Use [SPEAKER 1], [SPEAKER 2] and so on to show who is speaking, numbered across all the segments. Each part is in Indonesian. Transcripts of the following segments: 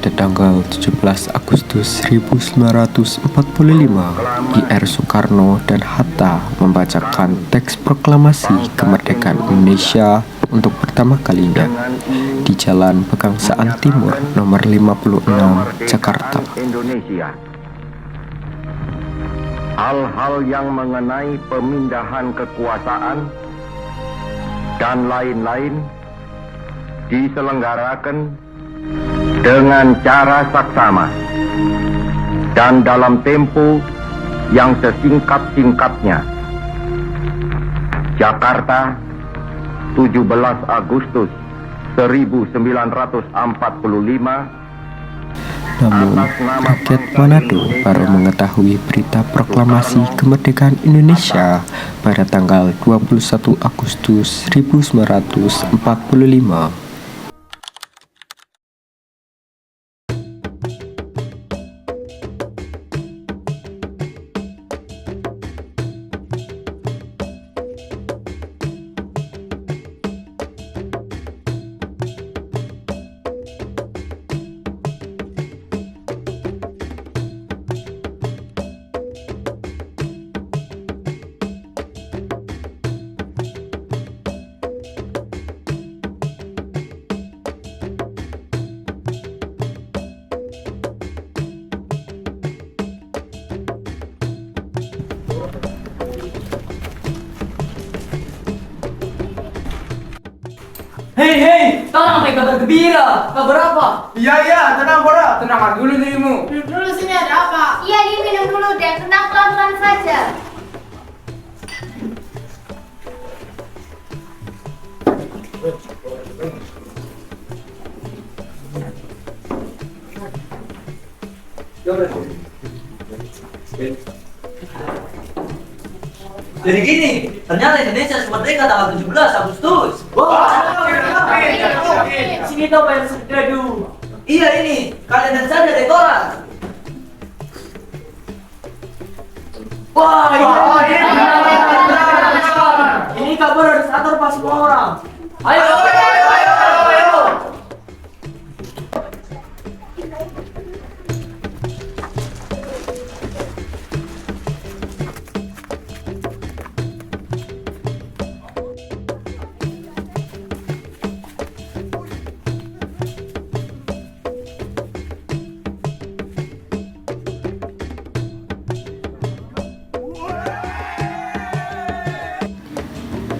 [SPEAKER 1] pada tanggal 17 Agustus 1945, IR Soekarno dan Hatta membacakan teks proklamasi kemerdekaan Indonesia untuk pertama kalinya di Jalan Pegangsaan Timur nomor 56, Jakarta.
[SPEAKER 2] Indonesia. Hal-hal yang mengenai pemindahan kekuasaan dan lain-lain diselenggarakan dengan cara saksama dan dalam tempo yang sesingkat-singkatnya. Jakarta, 17 Agustus 1945.
[SPEAKER 1] Namun, rakyat Manado baru mengetahui berita proklamasi kemerdekaan Indonesia pada tanggal 21 Agustus 1945.
[SPEAKER 3] Hei, tolong pakai kabar gembira. Kabar apa?
[SPEAKER 4] Iya, tenang Bora.
[SPEAKER 3] Tenangkan dulu dirimu.
[SPEAKER 4] Duduk dulu sini, ada apa?
[SPEAKER 5] Iya, diminum dulu deh, tenang pelan-pelan saja.
[SPEAKER 3] Jadi gini, ternyata Indonesia merdeka tanggal 17 Agustus. Sini tuh bayar sedadu. Iya ini, kalian dan saya dari koran. Wah, ini kabar harus atur pas semua orang. Ayo.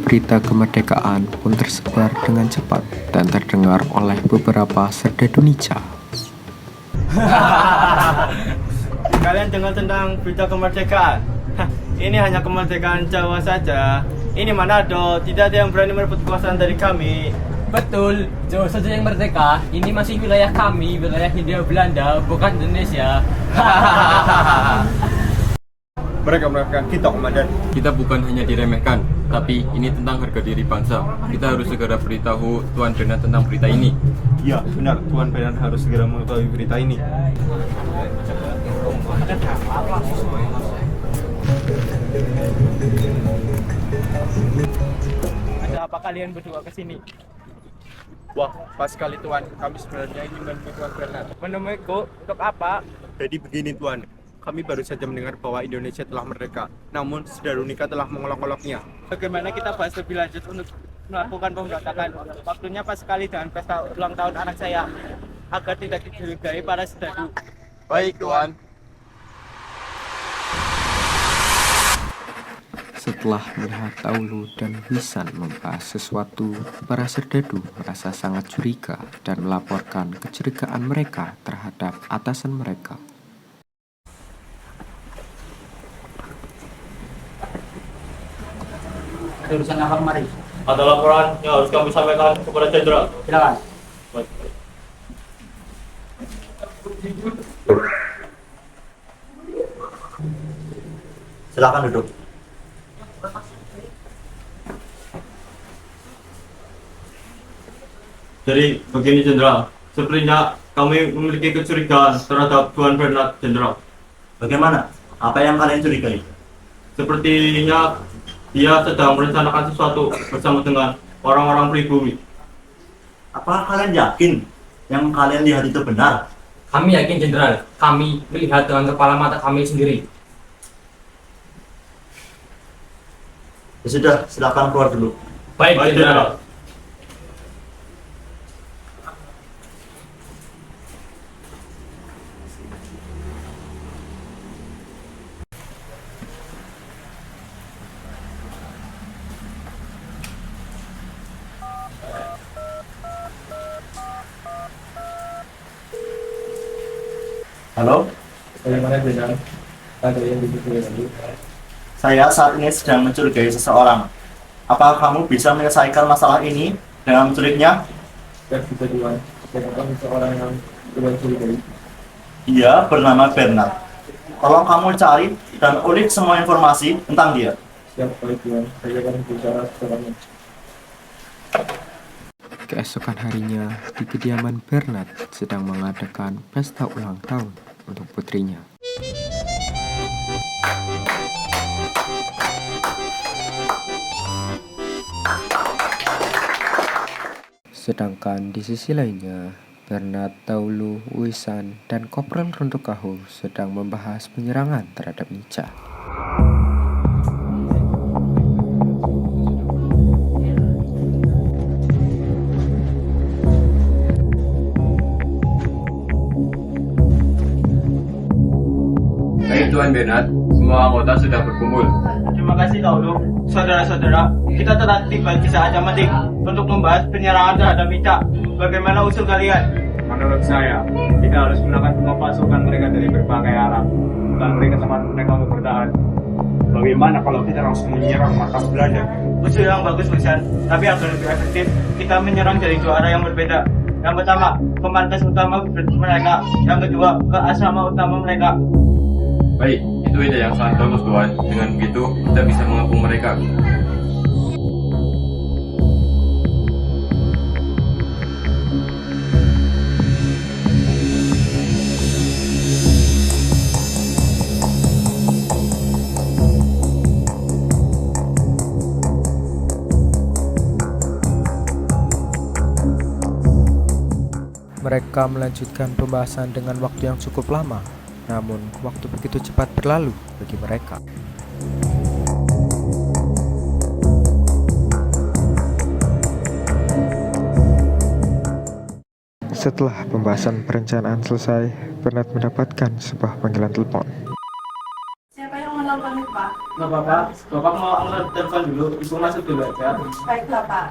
[SPEAKER 1] Berita kemerdekaan pun tersebar dengan cepat dan terdengar oleh beberapa serdadu Nica.
[SPEAKER 4] Kalian dengar tentang berita kemerdekaan? Ini hanya kemerdekaan Jawa saja. Ini Manado, tidak ada yang berani merebut kekuasaan dari kami.
[SPEAKER 6] Betul, Jawa saja yang merdeka. Ini masih wilayah kami, wilayah Hindia Belanda, bukan Indonesia.
[SPEAKER 4] Mereka meremehkan kita, komandan.
[SPEAKER 7] Kita bukan hanya diremehkan, tapi ini tentang harga diri bangsa. Kita harus segera beritahu Tuan Bernard tentang berita ini.
[SPEAKER 4] Ya, benar. Tuan Bernard harus segera mengetahui berita ini.
[SPEAKER 6] Ada apa kalian berdua ke sini?
[SPEAKER 4] Wah, pas sekali Tuan. Kami sebenarnya ingin menemui Tuan Bernard.
[SPEAKER 6] Menemuiku untuk apa?
[SPEAKER 4] Jadi begini Tuan. Kami baru saja mendengar bahwa Indonesia telah merdeka. Namun, Serdadu Nika telah mengolok-oloknya.
[SPEAKER 6] Bagaimana kita bahas lebih lanjut untuk melakukan pemberontakan? Waktunya pas sekali dengan pesta ulang tahun anak saya, agar tidak dicurigai para serdadu.
[SPEAKER 7] Baik, Tuan.
[SPEAKER 1] Setelah melihat Taulu dan Wisan membahas sesuatu, para serdadu merasa sangat curiga dan melaporkan kecurigaan mereka terhadap atasan mereka.
[SPEAKER 3] Urusan apa kemarin?
[SPEAKER 8] Ada laporan yang harus kami sampaikan kepada jenderal.
[SPEAKER 3] Silakan.
[SPEAKER 8] Silakan duduk. Jadi begini jenderal, sepertinya kami memiliki kecurigaan terhadap Tuan Bernard jenderal.
[SPEAKER 9] Bagaimana? Apa yang kalian curigai?
[SPEAKER 8] Sepertinya dia sedang merencanakan sesuatu bersama dengan orang-orang pribumi.
[SPEAKER 9] Apakah kalian yakin yang kalian lihat itu benar?
[SPEAKER 10] Kami yakin Jenderal, kami melihat dengan kepala mata kami sendiri.
[SPEAKER 9] Ya sudah, silakan keluar dulu.
[SPEAKER 10] Baik, Jenderal.
[SPEAKER 9] Halo,
[SPEAKER 4] Bagaimana Jenderal? Ada yang dibutuhkan tadi?
[SPEAKER 9] saya saat ini sedang mencurigai seseorang. Apakah kamu bisa menyelesaikan masalah ini dengan menculiknya?
[SPEAKER 4] Dan bisa Tuan. Siapakah seseorang yang Tuan curigai?
[SPEAKER 9] Dia bernama Bernard. Tolong kamu cari dan ulik semua informasi tentang dia.
[SPEAKER 4] Siap, baik Tuan. Saya akan bicara sekarang.
[SPEAKER 1] Keesokan harinya, di kediaman Bernard sedang mengadakan pesta ulang tahun untuk putrinya. Sedangkan di sisi lainnya, Bernard, Taulu, Wisan, dan Kopral Runtukahu sedang membahas penyerangan terhadap Nica.
[SPEAKER 7] Baik Tuan Bernard, semua anggota sudah berkumpul.
[SPEAKER 6] Terima kasih Taulu. Saudara-saudara, kita telah tiba di saat yang penting untuk membahas penyerangan terhadap Nica. Bagaimana usul kalian?
[SPEAKER 8] Menurut saya, kita harus menggunakan semua pasukan mereka dari berbagai arah. Dan beri kesempatan mereka untuk bertahan. Bagaimana kalau kita langsung menyerang markas Belanda?
[SPEAKER 6] Usul yang bagus, Wisan. Tapi agar lebih efektif, kita menyerang dari dua arah yang berbeda. Yang pertama, ke markas utama mereka. Yang kedua, ke asrama utama mereka.
[SPEAKER 7] Baik, itu ide yang sangat bagus Tuan. Dengan begitu, kita bisa mengepung mereka.
[SPEAKER 1] Mereka melanjutkan pembahasan dengan waktu yang cukup lama. Namun, waktu begitu cepat berlalu bagi mereka. Setelah pembahasan perencanaan selesai, Bernard mendapatkan sebuah panggilan telepon.
[SPEAKER 5] Siapa yang menelpon itu, Pak?
[SPEAKER 6] Nggak apa-apa, Bapak mau angkat telepon dulu, Ibu masuk dulu aja.
[SPEAKER 5] Baiklah, Pak.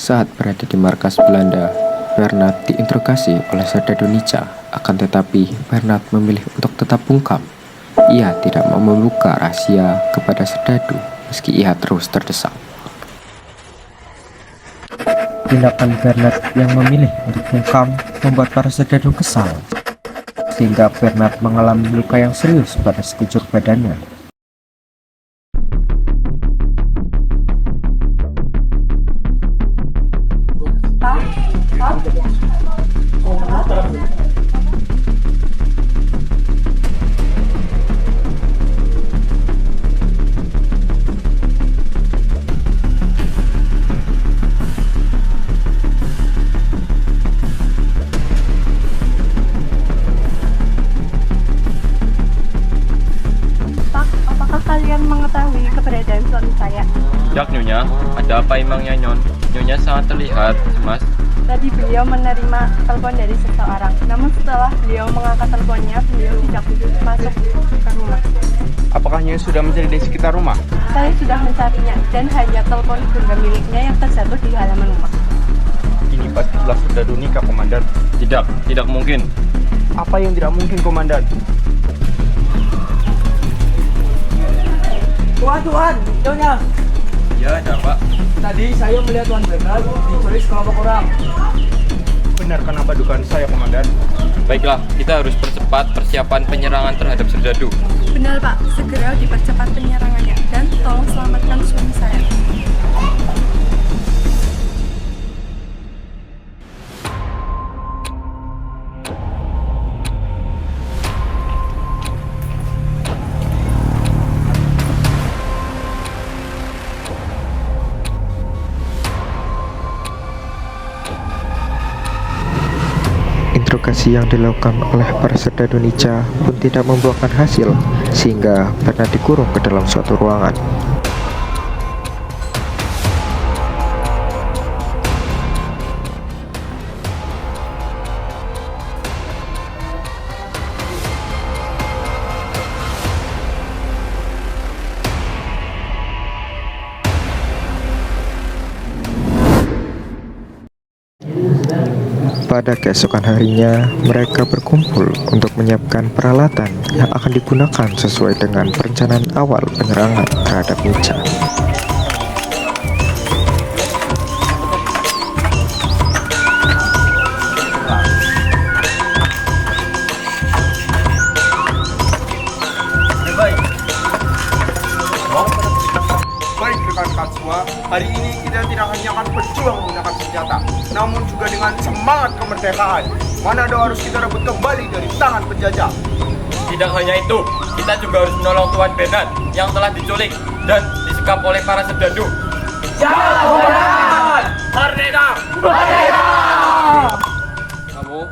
[SPEAKER 1] Saat berada di markas Belanda, Bernard diinterogasi oleh Serdadu Nica. Akan tetapi, Bernard memilih untuk tetap bungkam. Ia tidak mau membuka rahasia kepada Serdadu meski ia terus terdesak. Tindakan Bernard yang memilih untuk bungkam membuat para Serdadu kesal, sehingga Bernard mengalami luka yang serius pada sekujur badannya.
[SPEAKER 5] Apakah kalian mengetahui keberadaan suami saya?
[SPEAKER 7] Jak Nyonya, ada apa emangnya Nyon? Nyonya sangat terlihat cemas.
[SPEAKER 5] Tadi beliau menerima telepon dari seseorang. Namun setelah beliau mengangkat teleponnya, beliau tidak masuk ke rumah.
[SPEAKER 6] Apakah Nyonya sudah mencari di sekitar rumah?
[SPEAKER 5] Saya sudah mencarinya dan hanya telepon genggam miliknya yang terjatuh di halaman rumah.
[SPEAKER 8] Ini pasti telah Serdadu Nica, Komandan.
[SPEAKER 7] Tidak mungkin.
[SPEAKER 8] Apa yang tidak mungkin, Komandan?
[SPEAKER 3] Tuan, nyonya.
[SPEAKER 7] Ya, ada Pak.
[SPEAKER 3] Tadi saya melihat Tuan Bernard diculik sekelompok orang.
[SPEAKER 8] Benarkah apa dugaan saya, Komandan?
[SPEAKER 7] Baiklah, kita harus percepat persiapan penyerangan terhadap serdadu.
[SPEAKER 5] Benar Pak, segera dipercepat penyerangannya dan tolong selamatkan suami saya.
[SPEAKER 1] Interogasi yang dilakukan oleh para serdadu Nica pun tidak membuahkan hasil, sehingga Bernard dikurung ke dalam suatu ruangan. Pada keesokan harinya, mereka berkumpul untuk menyiapkan peralatan yang akan digunakan sesuai dengan perencanaan awal penyerangan terhadap Nica.
[SPEAKER 8] Baik rekan-rekan semua, hari ini kita tidak hanya akan berjuang menggunakan senjata, namun juga dengan semangat kemerdekaan. Manado harus kita rebut kembali dari tangan penjajah.
[SPEAKER 7] Tidak hanya itu, kita juga harus menolong Tuan Bernard yang telah diculik dan disekap oleh para serdadu.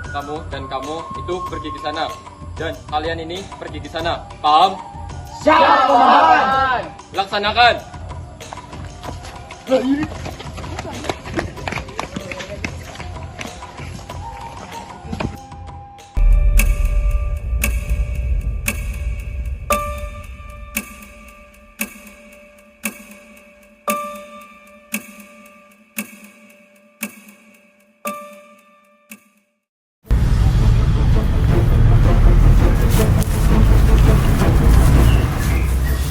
[SPEAKER 7] Kamu, dan kamu itu pergi ke sana. Dan kalian ini pergi ke sana. Paham? Siap, Komandan! Laksanakan!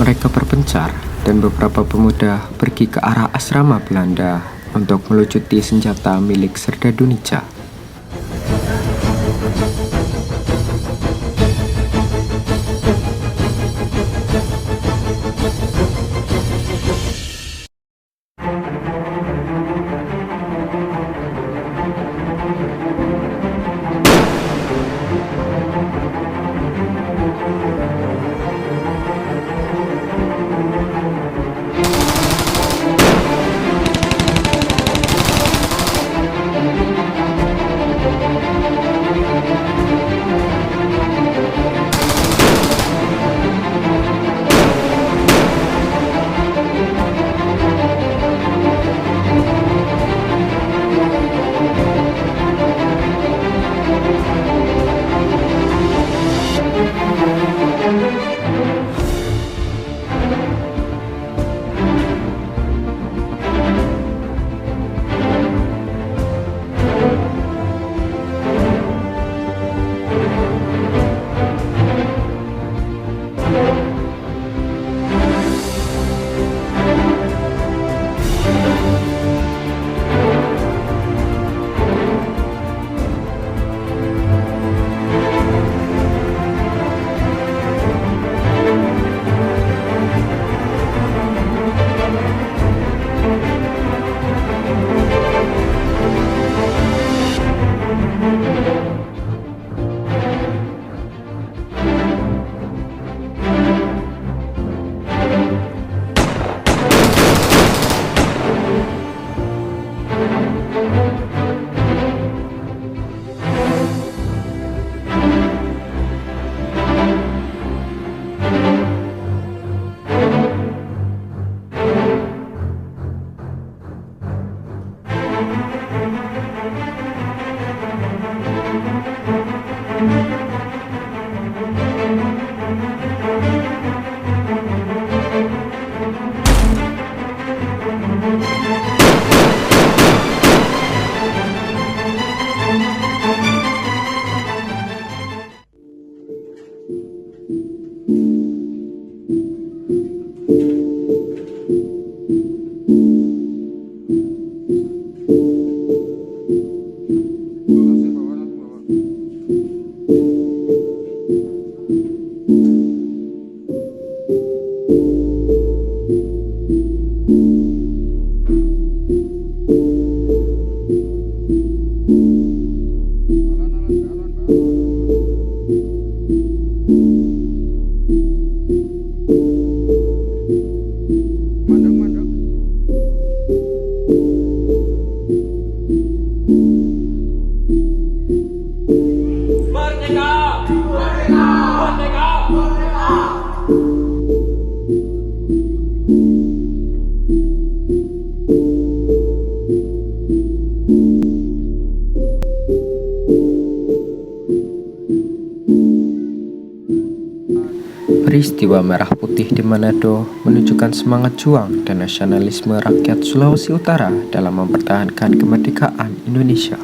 [SPEAKER 1] Mereka berpencar dan beberapa pemuda pergi ke arah asrama Belanda untuk melucuti senjata milik serdadu Nica. Peristiwa Merah Putih di Manado menunjukkan semangat juang dan nasionalisme rakyat Sulawesi Utara dalam mempertahankan kemerdekaan Indonesia.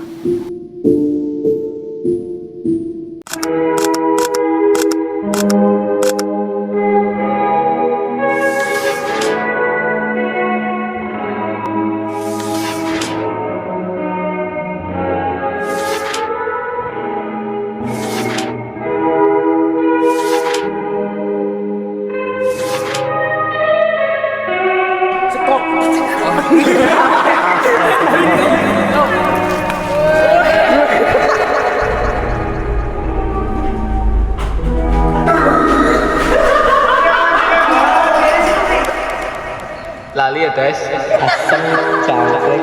[SPEAKER 7] Lali ya, Des.
[SPEAKER 10] Asam cantik.